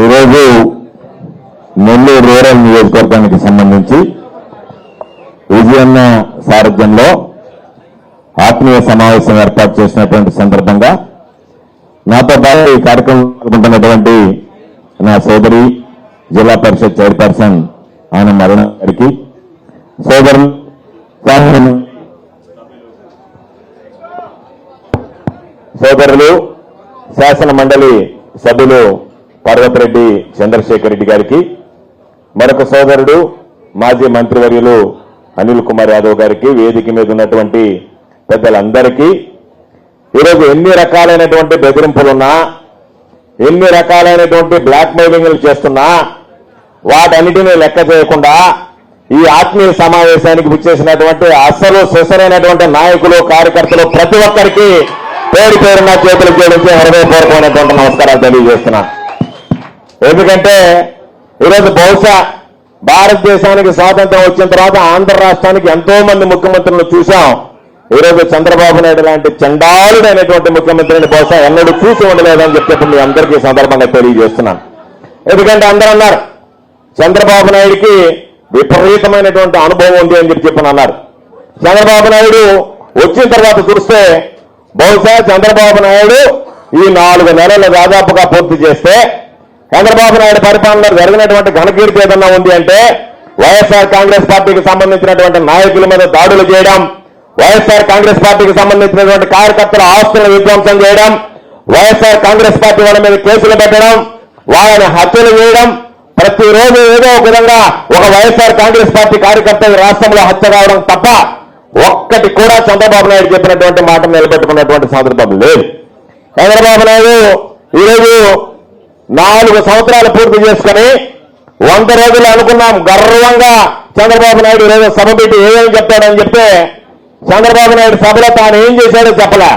ఈరోజు నెల్లూరు రూరల్ నియోజకవర్గానికి సంబంధించి విజయన్న సారథ్యంలో ఆత్మీయ సమావేశం ఏర్పాటు చేసినటువంటి సందర్భంగా నాతో పాటు ఈ కార్యక్రమంలో పాల్గొంటున్నటువంటి నా సోదరి జిల్లా పరిషత్ చైర్పర్సన్ ఆనం అరుణ గారికి, సోదరులు శాసన మండలి సభ్యులు పర్వతరెడ్డి చంద్రశేఖర్ రెడ్డి గారికి, మరొక సోదరుడు మాజీ మంత్రివర్యులు అనిల్ కుమార్ యాదవ్ గారికి, వేదిక మీద ఉన్నటువంటి పెద్దలందరికీ, ఈరోజు ఎన్ని రకాలైనటువంటి బెదిరింపులున్నా, ఎన్ని రకాలైనటువంటి బ్లాక్ మెయిలింగ్లు చేస్తున్నా వాటన్నిటినీ లెక్క చేయకుండా ఈ ఆత్మీయ సమావేశానికి విచ్చేసినటువంటి అసలు సుసరైనటువంటి నాయకులు, కార్యకర్తలు ప్రతి ఒక్కరికి పేరు పేరున చేతులు జోడించి హృదయపూర్వకమైనటువంటి నమస్కారాలు తెలియజేస్తున్నాను. ఎందుకంటే ఈరోజు బహుశా భారతదేశానికి స్వాతంత్రం వచ్చిన తర్వాత ఆంధ్ర రాష్ట్రానికి ఎంతో మంది ముఖ్యమంత్రులను చూశాం. ఈరోజు చంద్రబాబు నాయుడు లాంటి చండాలుడైనటువంటి ముఖ్యమంత్రిని బహుశా ఎన్నడూ చూసి ఉండలేదని చెప్పి మీ అందరికీ సందర్భంగా తెలియజేస్తున్నాను. ఎందుకంటే అందరూ అన్నారు చంద్రబాబు నాయుడికి విపరీతమైనటువంటి అనుభవం ఉంది అని చెప్పి అన్నారు. చంద్రబాబు నాయుడు వచ్చిన తర్వాత చూస్తే బహుశా చంద్రబాబు నాయుడు ఈ 4 నెలలు దాదాపుగా పూర్తి చేస్తే చంద్రబాబు నాయుడు పరిపాలనలో జరిగినటువంటి ఘనకీర్తి ఏదన్నా ఉంది అంటే వైఎస్ఆర్ కాంగ్రెస్ పార్టీకి సంబంధించినటువంటి నాయకుల మీద దాడులు చేయడం, వైఎస్ఆర్ కాంగ్రెస్ పార్టీకి సంబంధించినటువంటి కార్యకర్తల ఆస్తులను విధ్వంసం చేయడం, వైఎస్ఆర్ కాంగ్రెస్ పార్టీ వాళ్ళ మీద కేసులు పెట్టడం, వాళ్ళని హత్యలు చేయడం, ప్రతిరోజు ఏదో ఒక విధంగా ఒక వైఎస్ఆర్ కాంగ్రెస్ పార్టీ కార్యకర్త రాష్ట్రంలో హత్య కావడం తప్ప ఒక్కటి కూడా చంద్రబాబు నాయుడు చెప్పినటువంటి మాట నిలబెట్టుకున్నటువంటి సందర్భం లేదు. చంద్రబాబు నాయుడు ఈరోజు 4 సంవత్సరాలు పూర్తి చేసుకుని 100 రోజులు అనుకున్నాం గర్వంగా చంద్రబాబు నాయుడు ఈరోజు సభ పెట్టి ఏమేమి చెప్తాడని చెప్తే చంద్రబాబు నాయుడు సభలో తాను ఏం చేశాడో చెప్పలే,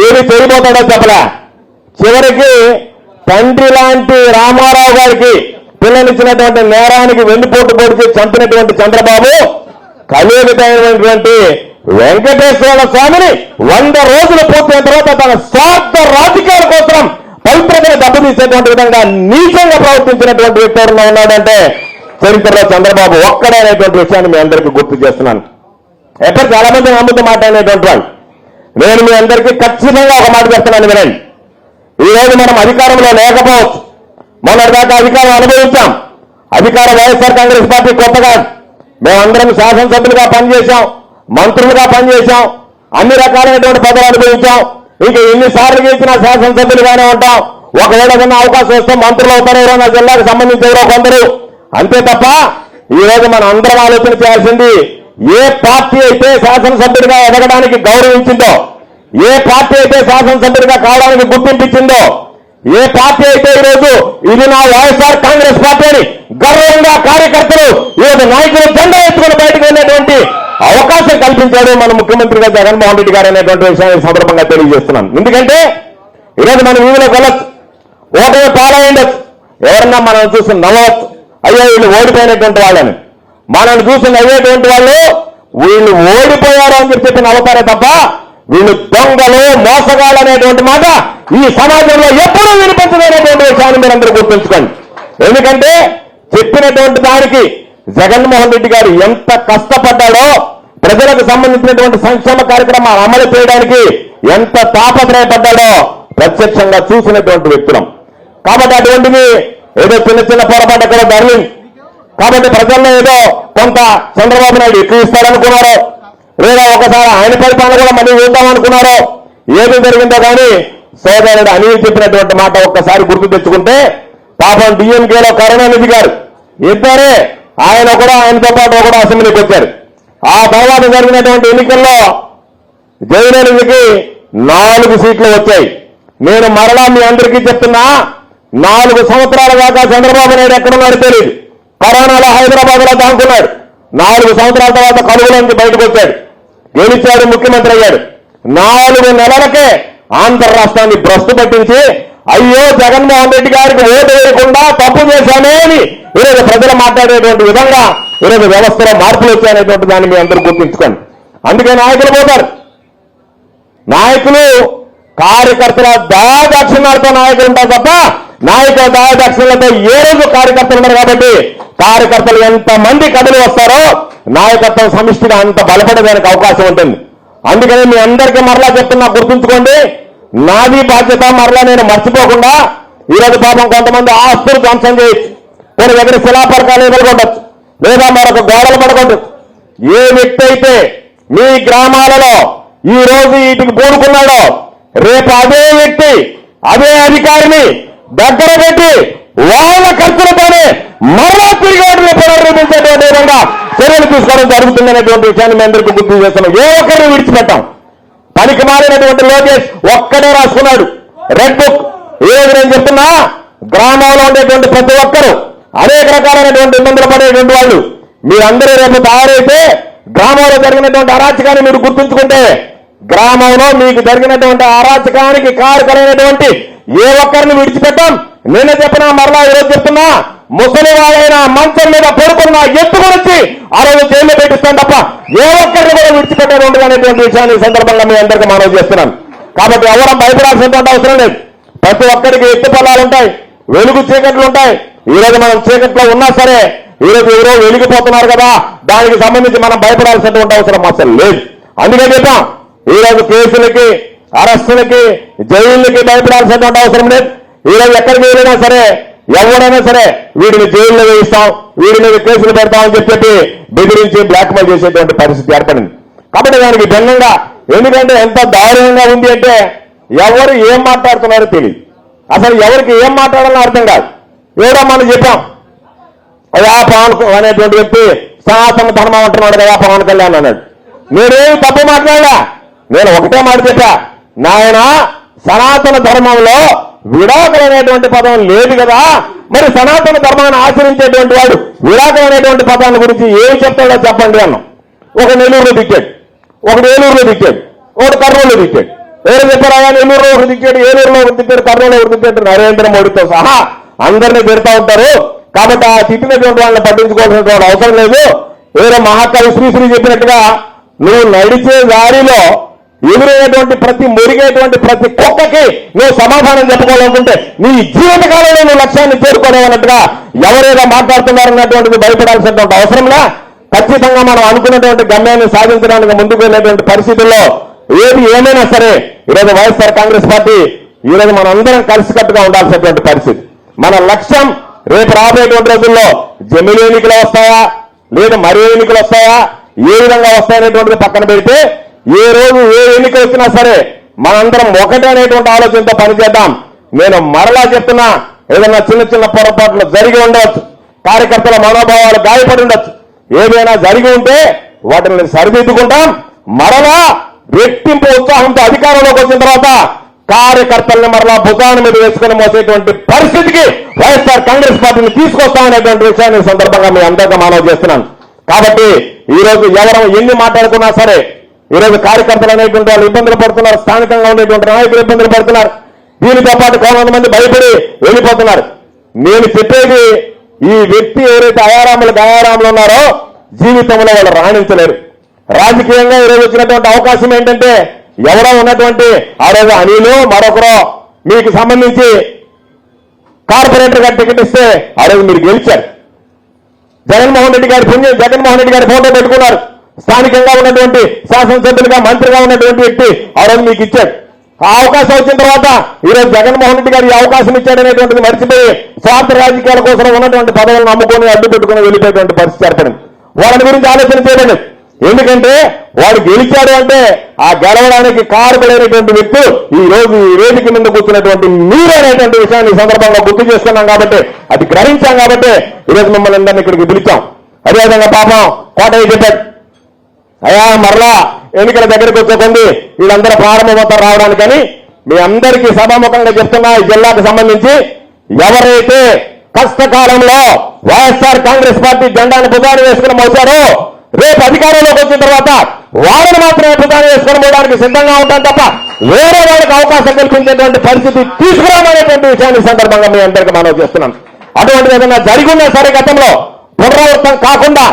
ఏమి చేయబోతాడో చెప్పలే. చివరికి తండ్రి లాంటి రామారావు గారికి పిల్లనిచ్చినటువంటి నేరానికి వెన్నుపోటు పొడిచి చంపినటువంటి చంద్రబాబు కలియుగమైనటువంటి వెంకటేశ్వర స్వామిని 100 రోజులు పూర్తయిన తర్వాత తన స్వార్థ రాజకీయాల కోసం పవిత్రతను దెబ్బతీసేటువంటి విధంగా నీచంగా ప్రవర్తించినటువంటి వ్యక్తి ఎవరైనా ఉన్నాడంటే చరిత్రలో చంద్రబాబు ఒక్కడైనటువంటి విషయాన్ని మీ అందరికీ గుర్తు చేస్తున్నాను. ఎక్కడ చాలా మంది నమ్ముతూ మాట్లాడినటువంటి వాళ్ళు, నేను మీ అందరికీ ఖచ్చితంగా ఒక మాట చెప్తున్నాను వినండి. ఈ రోజు మనం అధికారంలో లేకపోవచ్చు, మొన్నటిదాకా అధికారం అనుభవించాం. అధికారం వైఎస్ఆర్ కాంగ్రెస్ పార్టీ కొత్త కాదు. మేమందరం శాసనసభ్యులుగా పనిచేశాం, మంత్రులుగా పనిచేశాం, అన్ని రకాలైనటువంటి పదవులు అనుభవించాం. ఇక ఎన్నిసార్లు గెలిచినా శాసనసభ్యులుగానే ఉంటాం. ఒకవేళ ఏదైనా అవకాశం వస్తే మంత్రులు అవుతారు, ఎవరైనా జిల్లాకు సంబంధించి ఎవరో కొందరు, అంతే తప్ప ఈ రోజు మనం అందరం ఆలోచన చేయాల్సింది ఏ పార్టీ అయితే శాసనసభ్యుడిగా ఎదగడానికి గౌరవించిందో, ఏ పార్టీ అయితే శాసనసభ్యుడిగా కావడానికి గుర్తింపించిందో, ఏ పార్టీ అయితే ఈరోజు ఇది నా వైఎస్ఆర్ కాంగ్రెస్ పార్టీ అని గర్వంగా కార్యకర్తలు ఈరోజు నాయకులు జెండా ఎత్తుకుని బయటకు వెళ్ళేటువంటి అవకాశం కల్పించాడు మన ముఖ్యమంత్రిగా జగన్మోహన్ రెడ్డి గారు అనేటువంటి విషయాన్ని సందర్భంగా తెలియజేస్తున్నాను. ఎందుకంటే ఈరోజు మనం వీధిలోకి వెళ్ళొచ్చు, ఓటమి పాలయ్యొచ్చు, ఎవరన్నా మనం చూసి నవ్వచ్చు, అయ్యో వీళ్ళు ఓడిపోయినటువంటి వాళ్ళని. మనల్ని చూసి నవ్వేటువంటి వాళ్ళు వీళ్ళు ఓడిపోయారు అని చెప్పి నవ్వుతారే తప్ప వీళ్ళు దొంగలు, మోసగాళ్ళు అనేటువంటి మాట ఈ సమాజంలో ఎప్పుడూ వినిపించలేనటువంటి విషయాన్ని మీరందరూ గుర్తుంచుకోండి. ఎందుకంటే చెప్పినటువంటి దానికి జగన్మోహన్ రెడ్డి గారు ఎంత కష్టపడ్డాడో, ప్రజలకు సంబంధించినటువంటి సంక్షేమ కార్యక్రమాలు అమలు చేయడానికి ఎంత తాపత్రయపడ్డాడో ప్రత్యక్షంగా చూసినటువంటి వ్యక్తులం. కాబట్టి అటువంటిది ఏదో చిన్న చిన్న పొరపాటు ఎక్కడో జరిగింది కాబట్టి ప్రజల్లో ఏదో కొంత చంద్రబాబు నాయుడు ఎక్కువ ఇస్తారనుకున్నారో, లేదా ఒకసారి ఆయన పరిపాలన కూడా మళ్ళీ చూద్దామనుకున్నారో, ఏది జరిగిందో కానీ సోదరుడు అనిల్ చెప్పినటువంటి మాట ఒక్కసారి గుర్తు తెచ్చుకుంటే, పాపం డిఎంకేలో కరుణానిధి గారు ఇద్దరే, ఆయన కూడా ఆయనతో పాటు కూడా అసెంబ్లీకి వచ్చారు. ఆ తర్వాత జరిగినటువంటి ఎన్నికల్లో జగన్మోహన్కి 4 సీట్లు వచ్చాయి. నేను మరలా మీ అందరికీ చెప్తున్నా, 4 సంవత్సరాల దాకా చంద్రబాబు నాయుడు ఎక్కడున్నాడు తెలియదు. కరోనాలో హైదరాబాద్ లో దాంకున్నాడు. 4 సంవత్సరాల తర్వాత కలుగులోంచి బయటకు వచ్చాడు, గెలిచాడు, ముఖ్యమంత్రి అయ్యాడు. 4 నెలలకే ఆంధ్ర రాష్ట్రాన్ని భ్రష్టు పట్టించి అయ్యో జగన్మోహన్ రెడ్డి గారికి ఓటు వేయకుండా తప్పు చేశానే అని ఈరోజు ప్రజలు మాట్లాడేటువంటి విధంగా ఈరోజు వ్యవస్థలో మార్పులు వచ్చాయనేటువంటి దాన్ని మీ అందరూ గుర్తుంచుకోండి. అందుకే నాయకులు పోతారు, నాయకులు కార్యకర్తల దాదాక్షిణాలతో నాయకులు ఉంటారు తప్ప నాయకుల దక్షిణలతో ఏ రోజు కార్యకర్తలు ఉన్నారు కాబట్టి కార్యకర్తలు ఎంతమంది కథలు వస్తారో నాయకత్వం సమిష్టిగా అంత బలపడడానికి అవకాశం ఉంటుంది. అందుకని మీ అందరికీ మరలా చెప్తున్నా, గుర్తుంచుకోండి, నాది బాధ్యత. మరలా నేను మర్చిపోకుండా ఈరోజు పాపం కొంతమంది ఆస్తులు ధ్వంసం చేయొచ్చు, కొన్ని దగ్గర శిలాపరకాలు ఎదుర్కొండొచ్చు, లేదా మరొక గోడలు పడకొండొచ్చు. ఏ వ్యక్తి అయితే మీ గ్రామాలలో ఈ రోజు వీటికి పూనుకున్నాడో రేపు అదే వ్యక్తి అదే అధికారిని దగ్గర పెట్టి వాళ్ళ ఖర్చులతోనే మరలా తిరిగి వాటిని పునర్నిర్మించేటువంటి విధంగా చర్యలు తీసుకోవడం జరుగుతుందనేటువంటి విషయాన్ని మీ అందరికీ గుర్తు చేస్తున్నాం. ఏ ఒక్కరిని విడిచిపెట్టాం. పనికి మారినటువంటి లోకేష్ ఒక్కడే రాసుకున్నాడు రెడ్ బుక్. ఈ రోజు నేను చెప్తున్నా, గ్రామంలో ఉండేటువంటి ప్రతి ఒక్కరూ అనేక రకాలైనటువంటి ఇబ్బందులు పడేటువంటి వాళ్ళు మీరందరూ రేపు తయారైతే గ్రామంలో జరిగినటువంటి అరాచకాన్ని మీరు గుర్తుంచుకుంటే గ్రామంలో మీకు జరిగినటువంటి అరాచకానికి కారకులైనటువంటి ఏ ఒక్కరిని విడిచిపెట్టాం. నిన్న చెప్పినా మరలా ఈరోజు చెప్తున్నా, ముసలి వాళ్ళైనా మంచం మీద పడుకున్న ఎత్తుకొచ్చి ఆ రోజు జైల్లో పెట్టిస్తాం తప్ప ఏ ఒక్కరిని కూడా విడిచిపెట్టేది ఉండదు అనేటువంటి విషయాన్ని ఈ సందర్భంగా మీ అందరికీ మనవి చేస్తున్నాను. కాబట్టి ఎవరం భయపడాల్సినటువంటి అవసరం లేదు. ప్రతి ఒక్కరికి ఎత్తు పొలాలు ఉంటాయి, వెలుగు చీకట్లు ఉంటాయి. ఈ రోజు మనం చీకట్లో ఉన్నా సరే ఈరోజు ఎవరో వెలిగిపోతున్నారు కదా, దానికి సంబంధించి మనం భయపడాల్సినటువంటి అవసరం అసలు లేదు. అందుకే చెప్పాం, ఈ రోజు కేసులకి అరెస్టులకి జైళ్ళకి భయపడాల్సినటువంటి అవసరం లేదు. ఈ రోజు ఎక్కడికి వెళ్ళినా సరే ఎవరైనా సరే వీడిని జైల్లో వేయిస్తాం, వీడి మీద కేసులు పెడతామని చెప్పి బెదిరించి బ్లాక్మెయిల్ చేసేటువంటి పరిస్థితి ఏర్పడింది. కాబట్టి దానికి భిన్నంగా, ఎందుకంటే ఎంత దారుణంగా ఉంది అంటే ఎవరు ఏం మాట్లాడుతున్నారో తెలియదు, అసలు ఎవరికి ఏం మాట్లాడాలో అర్థం కాదు. ఏదో మనం చెప్పాం, అయ్యా పవన్ అనేటువంటి వ్యక్తి సనాతన ధర్మం అంటున్నాడు కదా పవన్ కళ్యాణ్ అన్నాడు. నేనేమి తప్పు మాట్లాడలా, నేను ఒకటే మాట చెప్పా, నాయన సనాతన ధర్మంలో విడాకులు అనేటువంటి పదం లేదు కదా, మరి సనాతన ధర్మాన్ని ఆచరించేటువంటి వాడు విడాకులు అనేటువంటి పదాన్ని గురించి ఏమి చెప్తాడో చెప్పండి అన్నాం. ఒక నెల్లూరులో దిక్కాడు, ఒకటి ఏలూరులో దిక్కాడు, ఒకటి కర్నూలులో దిక్కాడు. ఎవరు చెప్పారు, ఆయన నెల్లూరులో ఒకటి దిక్కాడు, ఏలూరులో ఒకటి దిక్కాడు, కర్నూలులో ఒకటి దిక్కాడు. నరేంద్ర మోడీతో సహా అందరినీ పెడతా ఉంటారు. కాబట్టి ఆ తిట్టినటువంటి వాళ్ళని పట్టించుకోవాల్సినటువంటి అవసరం లేదు. ఏదో మహాకవి శ్రీశ్రీ చెప్పినట్టుగా నువ్వు నడిచే దారిలో ఎదురైనటువంటి ప్రతి మురిగేటువంటి ప్రతి కుక్కకి నువ్వు సమాధానం చెప్పుకోవాలనుకుంటే నీ జీవితకాలంలో నువ్వు లక్ష్యాన్ని చేరుకోలేవన్నట్టుగా ఎవరేదో మాట్లాడుతున్నారన్నటువంటిది భయపడాల్సినటువంటి అవసరంలా ఖచ్చితంగా మనం అనుకున్నటువంటి గమ్యాన్ని సాధించడానికి ముందుకు వెళ్ళేటువంటి పరిస్థితుల్లో ఏది ఏమైనా సరే ఈరోజు వైఎస్ఆర్ కాంగ్రెస్ పార్టీ ఈరోజు మనం అందరం కలిసికట్టుగా ఉండాల్సినటువంటి పరిస్థితి. మన లక్ష్యం రేపు రాబోయేటువంటి రోజుల్లో జమిలి ఎన్నికలు వస్తాయా లేదా మరో ఎన్నికలు వస్తాయా, ఏ విధంగా వస్తాయనేటువంటిది పక్కన పెడితే ఏ రోజు ఏ ఎన్నిక వచ్చినా సరే మనందరం ఒకటే అనేటువంటి ఆలోచనతో పనిచేద్దాం. నేను మరలా చెప్తున్నా, ఏదైనా చిన్న చిన్న పొరపాట్లు జరిగి ఉండవచ్చు, కార్యకర్తల మనోభావాలు గాయపడి ఉండొచ్చు, ఏదైనా జరిగి ఉంటే వాటిని సరిదిద్దుకుంటాం. మరలా రెట్టింపు ఉత్సాహంతో అధికారంలోకి వచ్చిన తర్వాత కార్యకర్తల్ని మరలా భుజాన మీద వేసుకుని మోసేటువంటి పరిస్థితికి వైఎస్ఆర్ కాంగ్రెస్ పార్టీని తీసుకొస్తామనేటువంటి విషయాన్ని సందర్భంగా మీ అందరికీ మనవి చేస్తున్నాను. కాబట్టి ఈ రోజు ఎవరు ఎన్ని మాట్లాడుకున్నా సరే ఈరోజు కార్యకర్తలు అనేటువంటి వాళ్ళు ఇబ్బందులు పడుతున్నారు, స్థానికంగా ఉండేటువంటి నాయకులు ఇబ్బందులు పడుతున్నారు. దీనితో పాటు కొంతమంది భయపడి వెళ్ళిపోతున్నారు. నేను చెప్పేది, ఈ వ్యక్తి ఎవరైతే గయారాములు ఉన్నారో జీవితంలో వాళ్ళు రాణించలేరు. రాజకీయంగా ఈరోజు వచ్చినటువంటి అవకాశం ఏంటంటే ఎవరో ఉన్నటువంటి ఆ రోజు అనిలు మరొకరో మీకు సంబంధించి కార్పొరేటర్ గారు టికెట్ ఇస్తే ఆ రోజు మీరు గెలిచారు. జగన్మోహన్ రెడ్డి గారి ఫోటో పెట్టుకున్నారు. స్థానికంగా ఉన్నటువంటి శాసనసభ్యులుగా మంత్రిగా ఉన్నటువంటి వ్యక్తి ఆ రోజు మీకు ఇచ్చాడు. ఆ అవకాశం వచ్చిన తర్వాత ఈరోజు జగన్మోహన్ రెడ్డి గారు ఈ అవకాశం ఇచ్చాడనేటువంటిది మర్చిపోయి స్వార్థ రాజకీయాల కోసం ఉన్నటువంటి పదవులను నమ్ముకొని అడ్డు పెట్టుకుని వెళ్ళిపోయేటువంటి పరిస్థితి ఏర్పడింది. వాళ్ళని గురించి ఆలోచన చేయలేదు. ఎందుకంటే వాడు గెలిచాడు అంటే ఆ గెలవడానికి కారకులైనటువంటి వ్యక్తులు ఈ రోజు ఈ వేదిక మీద కూర్చున్నటువంటి మీరు అనేటువంటి విషయాన్ని ఈ సందర్భంగా గుర్తు చేస్తున్నాం. కాబట్టి అది గ్రహించాం. కాబట్టి ఈరోజు మిమ్మల్ని అందరినీ ఇక్కడికి పిలిచాం. అదేవిధంగా పాపం కోటయ్య చెప్పాడు, అయ్యా మరలా ఎన్నికల దగ్గరికి వచ్చే కొంది వీళ్ళందరూ ప్రారంభమవుతారు రావడానికని మీ అందరికీ సభాముఖంగా చెప్తున్నా. ఈ జిల్లాకు సంబంధించి ఎవరైతే కష్టకాలంలో వైఎస్ఆర్ కాంగ్రెస్ పార్టీ జెండాను భుజాన్ని వేసుకుని మోసారో రేపు అధికారంలోకి వచ్చిన తర్వాత వాళ్ళని మాత్రమే భుజాన్ని వేసుకుని పోవడానికి సిద్ధంగా ఉంటాం తప్ప వేరే వాళ్ళకి అవకాశం కల్పించేటువంటి పరిస్థితి తీసుకురామనేటువంటి విషయాన్ని సందర్భంగా మీ అందరికీ మనవి చేస్తున్నాం. అటువంటిది ఏదైనా జరిగినా సరే గతంలో పునరావృతం కాకుండా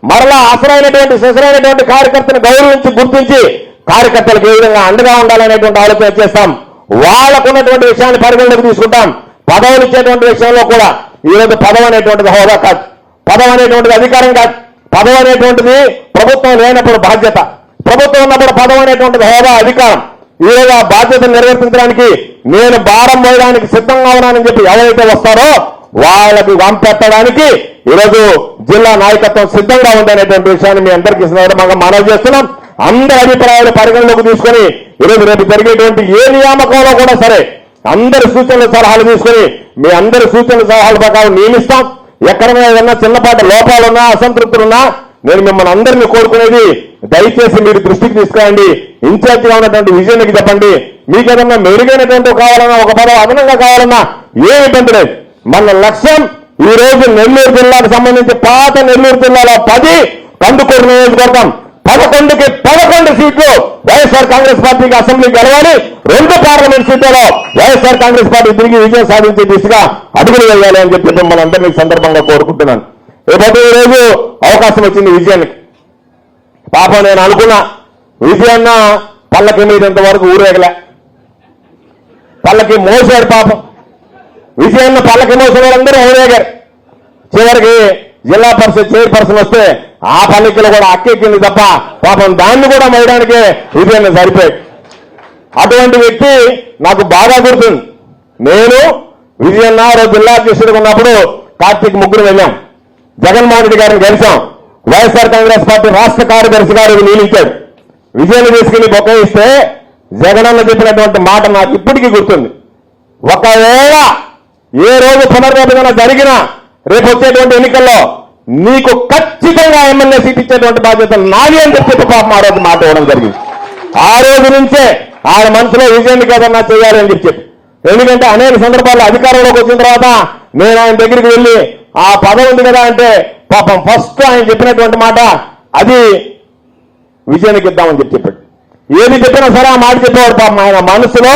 మరలా అసలైనటువంటి శిశులైనటువంటి కార్యకర్తను గౌరవించి గుర్తించి కార్యకర్తలకు ఏ విధంగా అండగా ఉండాలనేటువంటి ఆలోచన చేస్తాం. వాళ్లకున్నటువంటి విషయాన్ని పరిగణలోకి తీసుకుంటాం. పదవులు ఇచ్చేటువంటి విషయంలో కూడా ఈరోజు పదవి అనేటువంటిది హోదా కాదు, పదవి అనేటువంటిది అధికారం కాదు, పదవి అనేటువంటిది ప్రభుత్వం లేనప్పుడు బాధ్యత, ప్రభుత్వం ఉన్నప్పుడు పదవి అనేటువంటిది హోదా అధికారం. ఈరోజు ఆ బాధ్యతను నిర్వర్తించడానికి నేను భారం మోయడానికి సిద్ధంగా ఉన్నానని చెప్పి ఎవరైతే వస్తారో వాళ్ళకి వంపెట్టడానికి ఈరోజు జిల్లా నాయకత్వం సిద్ధంగా ఉందనేటువంటి విషయాన్ని మీ అందరికీ సందర్భంగా మనవి చేస్తున్నాం. అందరి అభిప్రాయాలు పరిగణలోకి తీసుకుని ఈరోజు రేపు జరిగేటువంటి ఏ నియామకంలో కూడా సరే అందరి సూచనలు సలహాలు తీసుకుని మీ అందరి సూచనల సలహాల ప్రకారం నియమిస్తాం. ఎక్కడైనా ఏదన్నా చిన్నపాటి లోపాలున్నా అసంతృప్తులున్నా నేను మిమ్మల్ని అందరినీ కోరుకునేది దయచేసి మీరు దృష్టికి తీసుకురండి. ఇన్ఛార్జిగా ఉన్నటువంటి విజయానికి చెప్పండి. మీకు ఏదన్నా మెరుగైనటువంటి కావాలన్నా ఒక పదవి అదనంగా కావాలన్నా ఏమి ఇబ్బంది లేదు. మన లక్ష్యం ఈ రోజు నెల్లూరు జిల్లాకు సంబంధించి పాత నెల్లూరు జిల్లాలో 10 కందుకూరు నియోజకవర్గం 11కి 11 సీట్లు వైఎస్ఆర్ కాంగ్రెస్ పార్టీకి అసెంబ్లీ గెలవాలి. 2 పార్లమెంట్ సీట్లలో వైఎస్ఆర్ కాంగ్రెస్ పార్టీ తిరిగి విజయం సాధించే దిశగా అడుగులు వేయాలి అని చెప్పి మిమ్మల్ని అందరినీ సందర్భంగా కోరుకుంటున్నాను. రేపటి ఈ రోజు అవకాశం వచ్చింది విజయానికి. పాపం నేను అనుకున్నా విజయన్న పల్లకి మీద ఇంతవరకు ఊరేగలే, పల్లకి మోసాడు పాపం. విజయన్న పల్లకి మోసిన వాళ్ళందరూ ఊరేగారు. చివరికి జిల్లా పరిషత్ చైర్పర్సన్ వస్తే ఆ పల్లకిలో కూడా అక్కెక్కింది తప్ప పాపం దాన్ని కూడా మోయడానికే విజయన్న సరిపోయాడు. అటువంటి వ్యక్తి నాకు బాగా గుర్తుంది. నేను విజయన్న రోజు జిల్లా అధ్యక్షుడిగా ఉన్నప్పుడు కార్తీక్ ముగ్గురు వెళ్ళాం. జగన్మోహన్ రెడ్డి గారిని కలిశాం. వైఎస్ఆర్ కాంగ్రెస్ పార్టీ రాష్ట్ర కార్యదర్శి గారు నియమించాడు. విజయాన్ని తీసుకుని బొక్కయిస్తే జగనన్న చెప్పినటువంటి మాట నాకు ఇప్పటికీ గుర్తుంది. ఒకవేళ ఏ రోజు పునర్విభజన జరిగినా రేపు వచ్చేటువంటి ఎన్నికల్లో నీకు ఖచ్చితంగా ఎమ్మెల్యే సీట్ ఇచ్చేటువంటి బాధ్యత నాది అని చెప్పి పాపం ఆ రోజు మాట ఇవ్వడం జరిగింది. ఆ రోజు నుంచే ఆయన మనసులో విజయాన్ని కదన్నా చేయాలి అని చెప్పి. ఎందుకంటే అనేక సందర్భాల్లో అధికారంలోకి వచ్చిన తర్వాత నేను ఆయన దగ్గరికి వెళ్ళి ఆ పదవి ఉంది కదా అంటే పాపం ఫస్ట్ ఆయన చెప్పినటువంటి మాట అది విజయానికి ఇద్దామని చెప్పాడు. ఏది చెప్పినా సరే ఆ మాట చెప్పేవాడు. పాపం ఆయన మనసులో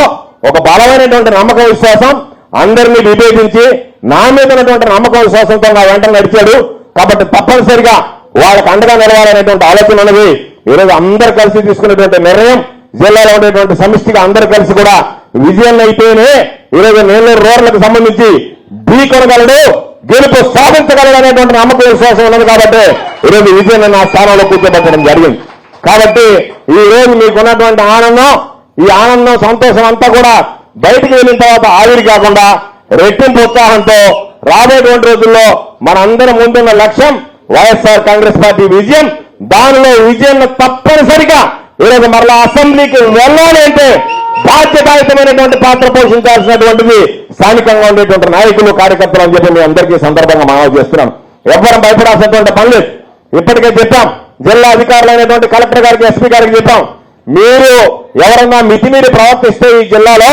ఒక బలమైనటువంటి నమ్మకం విశ్వాసం, అందరినీ విభేదించి నా మీద ఉన్నటువంటి నమ్మకం విశ్వాసంతో నా వెంట నడిచాడు. కాబట్టి తప్పనిసరిగా వాళ్ళకి అండగా నిలవాలనేటువంటి ఆలోచన ఉన్నది. ఈరోజు అందరు కలిసి తీసుకున్నటువంటి నిర్ణయం, జిల్లాలో ఉండేటువంటి సమిష్టిగా అందరు కలిసి కూడా విజయాన్ని అయితేనే ఈరోజు నెల్లూరు రోడ్లకు సంబంధించి ఢీకొనగలడు, గెలుపు సాధించగలడు అనేటువంటి నమ్మకం విశ్వాసం ఉన్నది. కాబట్టి ఈరోజు విజయాన్ని నా స్థానంలో కూర్చోబెట్టడం జరిగింది. కాబట్టి ఈ రోజు మీకున్నటువంటి ఆనందం, ఈ ఆనందం సంతోషం అంతా కూడా బయటికి వెళ్ళిన తర్వాత ఆవిరి కాకుండా రెట్టింపు ఉత్సాహంతో రాబోయేటువంటి రోజుల్లో మనందరం ముందున్న లక్ష్యం వైఎస్ఆర్ కాంగ్రెస్ పార్టీ విజయం. దానిలో విజయాన్ని తప్పనిసరిగా ఈరోజు మరలా అసెంబ్లీకి వెళ్ళాలి అంటే బాధ్యతాయుతమైనటువంటి పాత్ర పోషించాల్సినటువంటిది స్థానికంగా ఉండేటువంటి నాయకులు, కార్యకర్తలు అని చెప్పి మీ అందరికీ సందర్భంగా మనవి చేస్తున్నాను. ఎవ్వరం భయపడాల్సినటువంటి పని లేదు. ఇప్పటికే చెప్పాం, జిల్లా అధికారులైనటువంటి కలెక్టర్ గారికి, ఎస్పీ గారికి చెప్పాం, మీరు ఎవరన్నా మితిమీరి ప్రవర్తిస్తే ఈ జిల్లాలో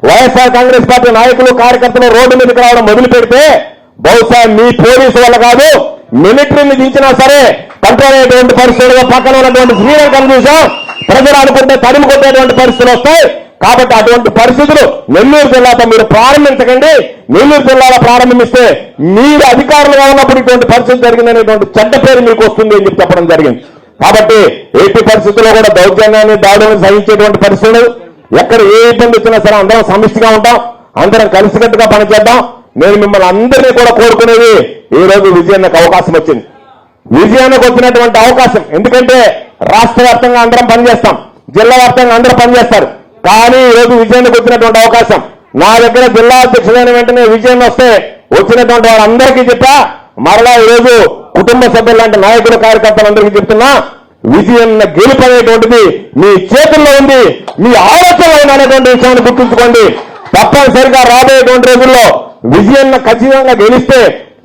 వైఎస్ఆర్ కాంగ్రెస్ పార్టీ నాయకులు, కార్యకర్తలు రోడ్డు మీదకి రావడం మొదలు పెడితే బహుశా మీ పోలీసు వల్ల కాదు, మిలిటరీని దించినా సరే కంట్రోల్ అయ్యేటువంటి పరిస్థితులుగా పక్కన ఉన్నటువంటి శ్రీలంకను చూసాం. ప్రజలు అనుకుంటే తరిమి కొట్టేటువంటి పరిస్థితులు వస్తాయి. కాబట్టి అటువంటి పరిస్థితులు నెల్లూరు జిల్లాతో మీరు ప్రారంభించకండి. నెల్లూరు జిల్లాలో ప్రారంభిస్తే మీరు అధికారులుగా ఉన్నప్పుడు ఇటువంటి పరిస్థితి జరిగిందనేటువంటి చెడ్డ పేరు మీకు వస్తుంది అని చెప్పి చెప్పడం జరిగింది. కాబట్టి ఎట్టి పరిస్థితుల్లో కూడా దౌర్జన్యాన్ని, దాడులను సహించేటువంటి పరిస్థితులు, ఎక్కడ ఏ ఇబ్బంది వచ్చినా సరే అందరం సమిష్టిగా ఉంటాం, అందరం కలిసికట్టుగా పనిచేద్దాం. నేను మిమ్మల్ని అందరినీ కూడా కోరుకునేది, ఈ రోజు విజయానికి అవకాశం వచ్చింది. విజయానికి వచ్చినటువంటి అవకాశం, ఎందుకంటే రాష్ట్ర వ్యాప్తంగా అందరం పనిచేస్తాం, జిల్లా వ్యాప్తంగా అందరూ పనిచేస్తారు. కానీ ఈ రోజు విజయానికి వచ్చినటువంటి అవకాశం నా దగ్గర జిల్లా అధ్యక్షుడైన వెంటనే విజయం వస్తే వచ్చినటువంటి వాళ్ళందరికీ చెప్పా, మరలా ఈరోజు కుటుంబ సభ్యులు లాంటి నాయకులు, కార్యకర్తలందరికీ చెప్తున్నా, విజయం గెలుపు అనేటువంటిది మీ చేతుల్లో ఉంది, మీ ఆలోచన అనేటువంటి విషయాన్ని గుర్తుంచుకోండి. తప్పనిసరిగా రాబోయేటువంటి రోజుల్లో విజయాన్ని ఖచ్చితంగా గెలిస్తే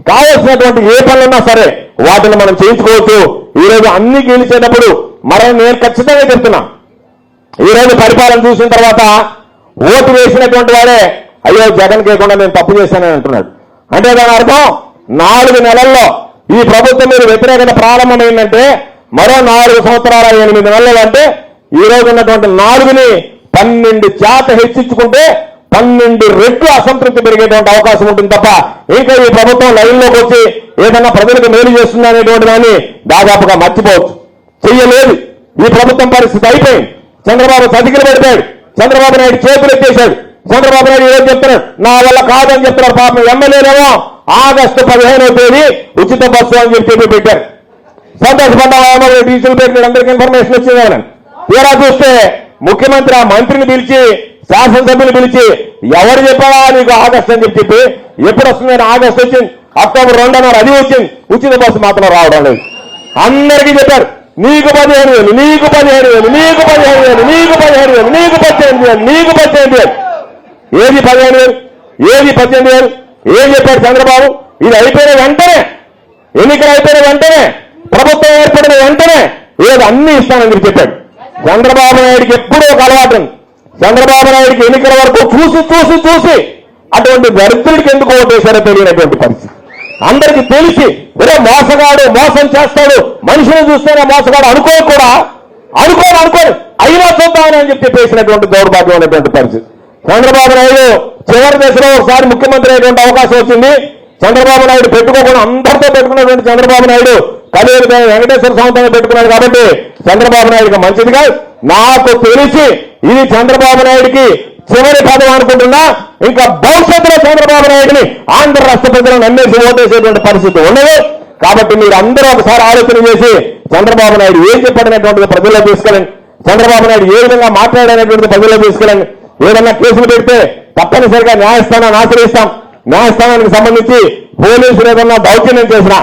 కావాల్సినటువంటి ఏ పనులున్నా సరే వాటిని మనం చేయించుకోవచ్చు. ఈ రోజు అన్ని గెలిచేటప్పుడు నేను ఖచ్చితంగా చెప్తున్నా, ఈ రోజు పరిపాలన చూసిన తర్వాత ఓటు వేసినటువంటి వాడే అయ్యో జగన్ కేకుండా నేను తప్పు చేశానని అంటున్నాడు. అంటే దాని అర్థం 4 నెలల్లో ఈ ప్రభుత్వం మీద వ్యతిరేకత ప్రారంభమైందంటే మరో 4 సంవత్సరాల 8 నెలలు అంటే ఈ రోజు ఉన్నటువంటి 4ని 12% హెచ్చించుకుంటే 12 రెట్లు అసంతృప్తి పెరిగేటువంటి అవకాశం ఉంటుంది తప్ప ఇంకా ఈ ప్రభుత్వం లైన్లోకి వచ్చి ఏదన్నా ప్రజలకు మేలు చేస్తుంది అనేటువంటి దాన్ని దాదాపుగా మర్చిపోవచ్చు. చెయ్యలేదు. ఈ ప్రభుత్వం పరిస్థితి అయిపోయింది. చంద్రబాబు చతికిలు పడిపోయాడు, చంద్రబాబు నాయుడు చేతులు ఎత్తేశాడు. చంద్రబాబు నాయుడు ఏం చెప్తున్నాడు, నా వల్ల కాదని చెప్తున్నారు. పాపం ఎమ్మెల్యేలేమో ఆగస్టు 15వ తేదీ ఉచిత బస్సు అని చెప్పి పెట్టారు. సంతోషపడ్డామో డీజిల్ పెట్టిన అందరికీ ఇన్ఫర్మేషన్ వచ్చిందని. తీరా చూస్తే ముఖ్యమంత్రి ఆ మంత్రిని పిలిచి శాసనసభ్యులు పిలిచి ఎవరు చెప్పారా నీకు ఆగస్టు అని చెప్పి ఎప్పుడు వస్తుందని ఆగస్టు వచ్చింది, అక్టోబర్ 2 అన్నారు, అది వచ్చింది. ఉచిత బస్సు మాత్రం రావడం లేదు. అందరికీ చెప్పారు నీకు 15,000, నీకు 15,000, నీకు 15,000, నీకు 15,000, నీకు 18,000, నీకు 18,000. ఏది 15,000, ఏది 18,000? ఏం చెప్పాడు చంద్రబాబు? ఇది అయిపోయిన వెంటనే, ఎన్నికలు అయిపోయిన వెంటనే, ప్రభుత్వం ఏర్పడిన వెంటనే ఏదో అన్ని ఇస్తానని చెప్పి చెప్పాడు. చంద్రబాబు నాయుడికి ఎప్పుడూ ఒక అలవాటు. చంద్రబాబు నాయుడికి ఎన్నికల వరకు చూసి చూసి చూసి అటువంటి దరిద్రుడికి ఎందుకు ఓటేశారో తెలియనటువంటి పరిస్థితి. అందరికీ తెలిసి ఒరే మోసగాడు, మోసం చేస్తాడు, మనిషిని చూస్తేనే మోసగాడు అనుకోని అయినా చూద్దామని అని చెప్పేసినటువంటి దౌర్భాగ్యం అనేటువంటి పరిస్థితి. చంద్రబాబు నాయుడు చివరి దశలో ఒకసారి ముఖ్యమంత్రి అయ్యేటువంటి అవకాశం వచ్చింది. చంద్రబాబు నాయుడు పెట్టుకోకుండా అందరితో పెట్టుకున్నటువంటి చంద్రబాబు నాయుడు కలియుగ వెంకటేశ్వర స్వామితో పెట్టుకున్నాడు. కాబట్టి చంద్రబాబు నాయుడుకి మంచిది కాదు. నాకు తెలిసి ఇది చంద్రబాబు నాయుడికి చివరి పదవి అనుకుంటున్నా. ఇంకా భవిష్యత్తులో చంద్రబాబు నాయుడిని ఆంధ్ర రాష్ట్ర ప్రజలను నమ్మేసి ఓటేసేటువంటి పరిస్థితి ఉండదు. కాబట్టి మీరు అందరూ ఒకసారి ఆలోచన చేసి చంద్రబాబు నాయుడు ఏం చెప్పాడనేటువంటిది ప్రజల్లో తీసుకెళ్ళండి. చంద్రబాబు నాయుడు ఏ విధంగా మాట్లాడనేటువంటిది ప్రజల్లో తీసుకెళ్ళండి. ఏదన్నా కేసులు పెడితే తప్పనిసరిగా న్యాయస్థానాన్ని ఆశ్రయిస్తాం. న్యాయస్థానానికి సంబంధించి పోలీసులు ఏదన్నా దౌర్జన్యం చేసినా,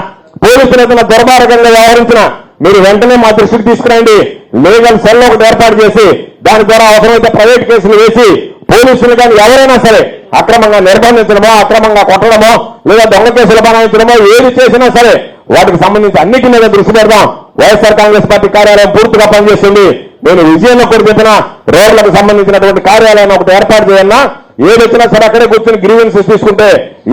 పోలీసులు ఏదన్నా దుర్మార్గంగా వ్యవహరించినా మీరు వెంటనే మా దృష్టికి తీసుకురండి. లీగల్ సెల్ ఒకటి ఏర్పాటు చేసి దాని ద్వారా అవసరమైతే ప్రైవేట్ కేసులు వేసి పోలీసులు కానీ ఎవరైనా సరే అక్రమంగా నిర్బంధించడమో, అక్రమంగా కొట్టడమో, లేదా దొంగ కేసులు బనాయించడమో ఏది చేసినా సరే వాటికి సంబంధించి అన్నిటి మీద దృష్టి పెడదాం. వైఎస్ఆర్ కాంగ్రెస్ పార్టీ కార్యాలయం పూర్తిగా పనిచేస్తుంది. నేను విజయంలో కూడా చెప్పిన రోడ్లకు సంబంధించినటువంటి కార్యాలయం ఒకటి ఏర్పాటు చేయాలన్నా ఏది వచ్చినా సరే అక్కడే కూర్చొని గ్రీవెన్సెస్ తీసుకుంటే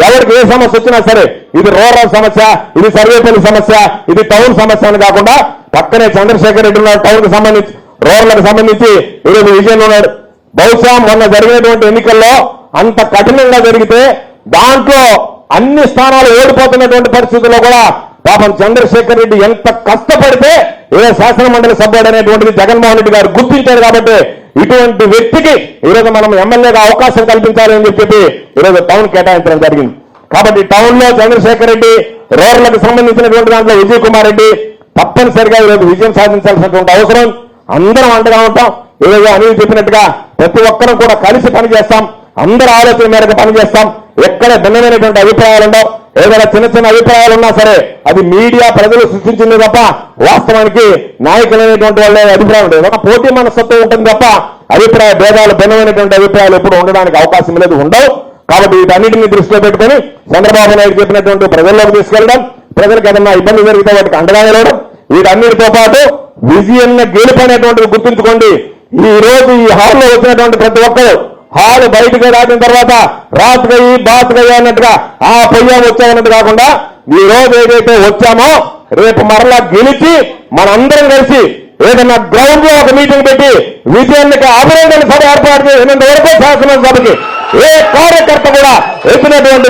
ఎవరికి ఏ సమస్య వచ్చినా సరే ఇది రూరల్ సమస్య, ఇది సర్వేపల్లి సమస్య, ఇది టౌన్ సమస్య అని కాకుండా పక్కనే చంద్రశేఖర్ రెడ్డి ఉన్నాడు టౌన్ కు సంబంధించి, రూరల్కి సంబంధించి ఈరోజు విజయంలో ఉన్నాడు. బహుశా మొన్న జరిగినటువంటి ఎన్నికల్లో అంత కఠినంగా జరిగితే దాంట్లో అన్ని స్థానాలు ఓడిపోతున్నటువంటి పరిస్థితుల్లో కూడా పాపం చంద్రశేఖర్ రెడ్డి ఎంత కష్టపడితే ఏదో శాసన మండలి సభ్యుడు అనేటువంటిది జగన్మోహన్ రెడ్డి గారు గుర్తించారు. కాబట్టి ఇటువంటి వ్యక్తికి ఈరోజు మనం ఎమ్మెల్యేగా అవకాశం కల్పించాలి అని చెప్పి ఈరోజు టౌన్ కేటాయించడం జరిగింది. కాబట్టి టౌన్ లో చంద్రశేఖర్ రెడ్డి, రూరల్కి సంబంధించినటువంటి దాంట్లో విజయ్ కుమార్ రెడ్డి తప్పనిసరిగా ఈరోజు విజయం సాధించాల్సినటువంటి అవసరం. అందరం అండగా ఉంటాం. ఈరోజు అనిల్ చెప్పినట్టుగా ప్రతి ఒక్కరూ కూడా కలిసి పనిచేస్తాం. అందరూ ఆలోచన మేరకు పనిచేస్తాం. ఎక్కడ భిన్నమైనటువంటి అభిప్రాయాలు ఉండవు. ఏదైనా చిన్న చిన్న అభిప్రాయాలు ఉన్నా సరే అది మీడియా ప్రజలు సృష్టించింది తప్ప వాస్తవానికి నాయకులైనటువంటి వాళ్ళ అభిప్రాయం ఉండదు. ఒక పోటీ మనస్తత్వం ఉంటుంది తప్ప అభిప్రాయ భేదాలు, భిన్నమైనటువంటి అభిప్రాయాలు ఎప్పుడు ఉండడానికి అవకాశం లేదు, ఉండవు. కాబట్టి వీటన్నిటిని దృష్టిలో పెట్టుకుని చంద్రబాబు నాయుడు చెప్పినటువంటి ప్రజల్లోకి తీసుకెళ్లడం, ప్రజలకు ఏదన్నా ఇబ్బంది జరిగితే వాటికి అండగా నిలవడం, వీటన్నిటితో పాటు విజయాన్ని గెలుపనేటువంటిది గుర్తుంచుకోండి. ఈ రోజు ఈ హాల్లో వచ్చినటువంటి ప్రతి ఒక్కరు హాల్ బయటకు దాటిన తర్వాత రాత్రయ్యి బాత్రయ్యి అన్నట్టుగా ఆ పొయ్యం వచ్చామన్నట్టు కాకుండా ఈ రోజు ఏదైతే వచ్చామో రేపు మరలా గెలిచి మనందరం కలిసి ఏదన్నా గ్రౌండ్ లో ఒక మీటింగ్ పెట్టి విజయానికి అభినందన సభ ఏర్పాటు చేసినంత వరకు శాసనసభకి ఏ కార్యకర్త కూడా ఎత్తినటువంటి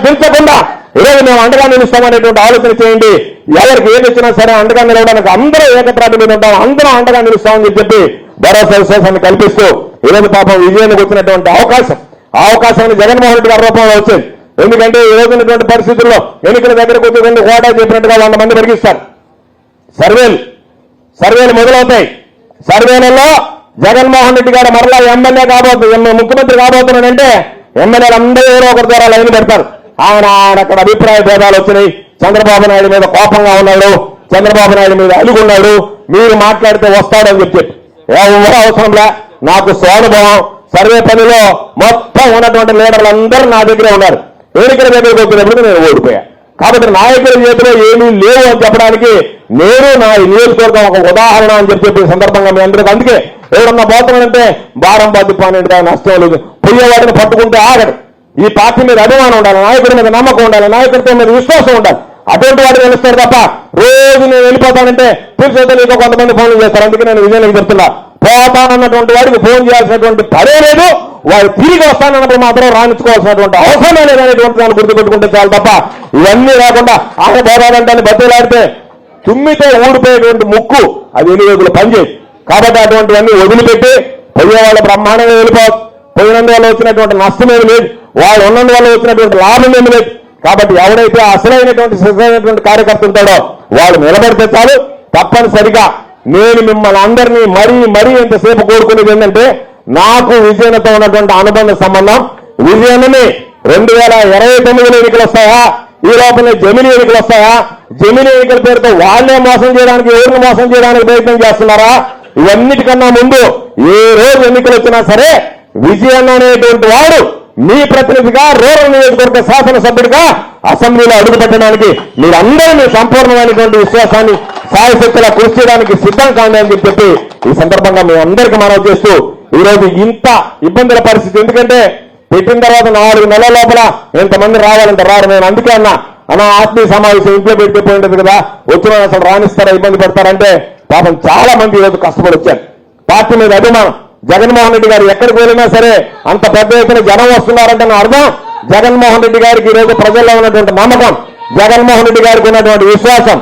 దించకుండా ఈరోజు మేము అండగా నిలుస్తామనేటువంటి ఆలోచన చేయండి. ఎవరికి ఏది వచ్చినా సరే అండగా నిలవడానికి అందరూ ఏకత్రాటి మీద ఉంటాం, అందరం అండగా నిలుస్తామని చెప్పి భరోసా విశ్వాసాన్ని కల్పిస్తూ ఈరోజు పాపం విజయానికి వచ్చినటువంటి ఆ అవకాశాన్ని జగన్మోహన్ రెడ్డి గారి రూపంలో వచ్చింది. ఎందుకంటే ఈ రోజు ఉన్నటువంటి పరిస్థితుల్లో ఎన్నికల దగ్గరకు వచ్చేటువంటి హోటా చెప్పినట్టుగా 100 మంది పెరిగిస్తారు. సర్వేలు మొదలవుతాయి. సర్వేలలో జగన్మోహన్ రెడ్డి గారు మరలా ఎమ్మెల్యే ముఖ్యమంత్రి కాబోతున్నాడంటే ఎమ్మెల్యేలు అందరూ ఎవరో ఒకరి ద్వారా లైన్ పెడతారు. ఆయన అక్కడ అభిప్రాయ భేదాలు వచ్చినాయి. చంద్రబాబు నాయుడు మీద కోపంగా ఉన్నాడు, చంద్రబాబు నాయుడు మీద అలుగున్నాడు, మీరు మాట్లాడితే వస్తాడని చెప్పి ఎవరు అవసరంలా నాకు స్వానుభవం. సర్వే పనిలో మొత్తం ఉన్నటువంటి లీడర్లు అందరూ నా దగ్గరే ఉన్నారు. ఎన్నికల దగ్గరకు వచ్చినప్పుడు నేను ఓడిపోయా. కాబట్టి నాయకుల చేతిలో ఏమీ లేవు అని చెప్పడానికి నేను నా నియోజకవర్గం ఒక ఉదాహరణ అని చెప్పి సందర్భంగా మీ అందరికీ అందుకే ఎవరన్నా పోతున్నాడంటే భారం బాధ్యత నష్టం లేదు. పోయేవాడిని పట్టుకుంటే ఆగడు. ఈ పార్టీ మీద అభిమానం ఉండాలి, నాయకుడి మీద నమ్మకం ఉండాలి, నాయకత్వం మీద విశ్వాసం ఉండాలి. అటువంటి వాడు తెలుస్తారు తప్ప రోజు నేను వెళ్ళిపోతానంటే పిలిచేస్తే నీకు కొంతమంది ఫోన్లు చేస్తారు. అందుకే నేను విజయానికి చెప్తున్నా, పోతానన్నటువంటి వాడికి ఫోన్ చేయాల్సినటువంటి పనే లేదు. వాడు తిరిగి వస్తానన్నప్పుడు మాత్రం రాణించుకోవాల్సినటువంటి అవసరమే లేదనేటువంటి దాన్ని గుర్తుపెట్టుకుంటే చాలు తప్ప ఇవన్నీ లేకుండా ఆయన పోతానంటే బద్దలాడితే తుమ్మితే ఊడిపోయేటువంటి ముక్కు అది ఎన్ని రోజులు పనిచేయదు. కాబట్టి అటువంటివన్నీ వదిలిపెట్టి పోయేవాళ్ళు బ్రహ్మాండంగా వెళ్ళిపోవచ్చు. పోయినందువల్ల వచ్చినటువంటి నష్టం ఏమి లేదు, వాళ్ళు ఉన్నందువల్ల వచ్చినటువంటి లాభం ఏమి లేదు. కాబట్టి ఎవడైతే అసలైనటువంటి సిద్ధమైనటువంటి కార్యకర్త ఉంటాడో వాళ్ళు నిలబడితే చాలు. తప్పనిసరిగా నేను మిమ్మల్ని అందరినీ మరీ ఎంతసేపు కోరుకునేది ఏంటంటే, నాకు విజయనతో ఉన్నటువంటి అనుబంధ సంబంధం. విజయనని 2029 ఎన్నికలు వస్తాయా, ఈ లోపలే జమిలి ఎన్నికలు వస్తాయా, జమిలి ఎన్నికల పేరుతో వాళ్లే మోసం చేయడానికి, ఎవరిని మోసం చేయడానికి ప్రయత్నం చేస్తున్నారా? ఇవన్నిటికన్నా ముందు ఏ రోజు ఎన్నికలు వచ్చినా సరే విజయన్న అనేటువంటి వాడు మీ ప్రతినిధిగా, రూరల్ నియోజకవర్గ శాసనసభ్యుడిగా అసెంబ్లీలో అడుగుపెట్టడానికి మీరందరూ మీ సంపూర్ణమైనటువంటి విశ్వాసాన్ని సాయశక్తిలా కృషి చేయడానికి సిద్ధం కాండి అని చెప్పి ఈ సందర్భంగా మీ అందరికీ మనవి చేస్తూ, ఈ రోజు ఇంత ఇబ్బందుల పరిస్థితి. ఎందుకంటే పెట్టిన తర్వాత 4 నెలల లోపల ఎంతమంది రావాలంటే రారు. నేను అందుకే అన్న ఆత్మీయ సమావేశం ఇంట్లో పెడితే పోయింది కదా, వచ్చిన అసలు రాణిస్తారా, ఇబ్బంది పడతారంటే పాపం చాలా మంది ఈరోజు కష్టపడి వచ్చారు. పార్టీ మీద అభిమానం. జగన్మోహన్ రెడ్డి గారు ఎక్కడికి వెళ్ళినా సరే అంత పెద్ద ఎత్తున జనం వస్తున్నారంటే నా అర్థం జగన్మోహన్ రెడ్డి గారికి ఈరోజు ప్రజల్లో ఉన్నటువంటి నమ్మకం, జగన్మోహన్ రెడ్డి గారికి ఉన్నటువంటి విశ్వాసం.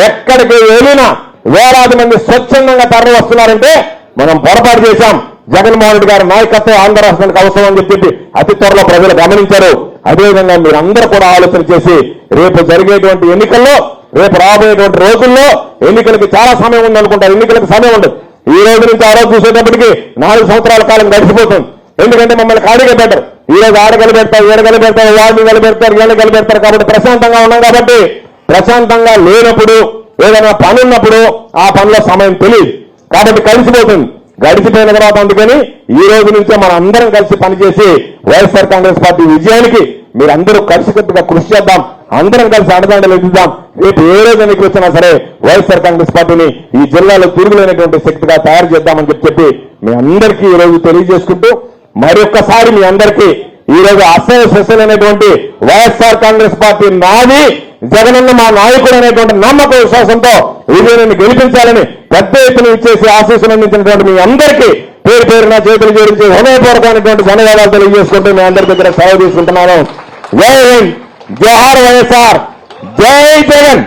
ఎక్కడికి వెళ్ళినా వేలాది మంది స్వచ్ఛందంగా తరలి వస్తున్నారంటే మనం పొరపాటు చేశాం. జగన్మోహన్ రెడ్డి గారి నాయకత్వం ఆంధ్ర రాష్ట్రానికి అవసరం అని చెప్పి అతి త్వరలో ప్రజలు గమనించారు. అదేవిధంగా మీరందరూ కూడా ఆలోచన చేసి రేపు జరిగేటువంటి ఎన్నికల్లో, రేపు రాబోయేటువంటి రోజుల్లో ఎన్నికలకి చాలా సమయం ఉందనుకుంటారు. ఎన్నికలకు సమయం ఉండదు. ఈ రోజు నుంచి ఆ రోజు చూసేటప్పటికి 4 సంవత్సరాల కాలం గడిచిపోతుంది. ఎందుకంటే మమ్మల్ని ఖాళీగా పెట్టారు. ఈ రోజు ఆడగలు పెడతారు, ఏడగలు పెడతారు, వార్డు పెడతారు, ఏళ్ళగలు పెడతారు. కాబట్టి ప్రశాంతంగా ఉన్నాం. కాబట్టి ప్రశాంతంగా లేనప్పుడు, ఏదైనా పని ఉన్నప్పుడు ఆ పనిలో సమయం తెలియదు. కాబట్టి కలిసిపోతుంది. గడిచిపోయిన తర్వాత అందుకని ఈ రోజు నుంచే మనం అందరం కలిసి పనిచేసి వైఎస్ఆర్ కాంగ్రెస్ పార్టీ విజయానికి మీరందరూ కలిసికట్టుగా కృషి చేద్దాం. అందరం కలిసి అండదండలు ఎదుగుదాం. రేపు ఏ రోజు ఎన్నికలు వచ్చినా సరే వైఎస్ఆర్ కాంగ్రెస్ పార్టీని ఈ జిల్లాలో తిరుగులేనటువంటి శక్తిగా తయారు చేద్దామని చెప్పి మీ అందరికీ ఈ రోజు తెలియజేసుకుంటూ, మరొక్కసారి మీ అందరికీ ఈ రోజు అసలైనటువంటి వైఎస్ఆర్ కాంగ్రెస్ పార్టీ నాది, జగనన్న మా నాయకుడు అనేటువంటి నమ్మక విశ్వాసంతో విజయాన్ని గెలిపించాలని పెద్ద ఎత్తున ఇచ్చేసి ఆశీస్సులు అందించినటువంటి మీ అందరికీ పేరు పేరున చేతులు జోడించి హృదయపూర్వకమైనటువంటి ధన్యవాదాలు తెలియజేసుకుంటూ మీ అందరి దగ్గర సెలవు తీసుకుంటున్నాను. జై హింద్, జోహార్ వైఎస్ఆర్, జై జగన్.